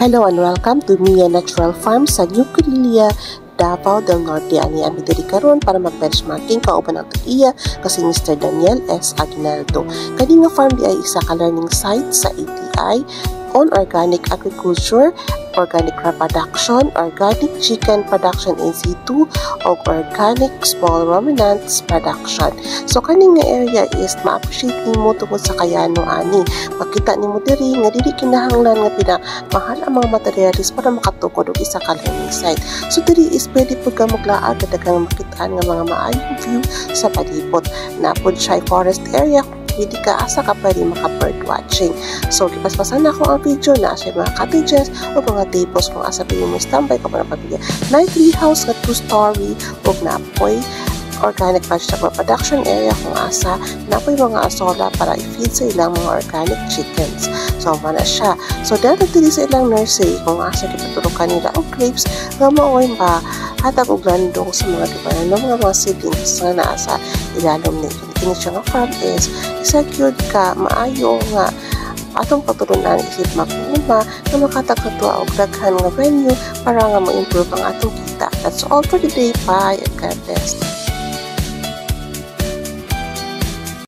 Hello and welcome to Mia Natural Farm sa New Cornelia, Davao del Norte. Ani ang diri karon para mag-benchmarking kauban ang iya kasi Mr. Daniel S. Aguinaldo. Kani nga farm di ay isa ka learning site sa ATI on organic agriculture, organic reproduction, organic chicken production in situ, o organic small ruminants production. So kaning nga area is ma-appreciate nimo tungod sa kayano ani. Makita nimo diri nga dili kinahanglan nga pinamahal ang mga materialis para makatukod og isa ka learning site. So diri is pwede pud ka maglaag daghang makitaan nga mga maayong view sa palibot. Napod siya forest area hindi ka asa ka pwede maka-bird watching. So, kipaspasan na ako ang video na sa mga cottages o mga tables kung asa pili mo standby ka para pabili. Na treehouse nga 2-story o napoy organic vegetable production area kung asa napoy mga asola para i-feed sa ilang mga organic chickens. So, mana siya. So, dahil sa ilang nursery kung asa kipaturukan nila ang grapes nga maoy ba hatag og landong sa mga gibanan ng mga seedlings nga naa sa ilalom nito. Kini siya nga farm is isa-cured ka maayo nga atong paturunan isip magpuma na makatagkatwa og daghan nga venue para nga ma-improve ang atong kita. That's all for today. Bye and God bless.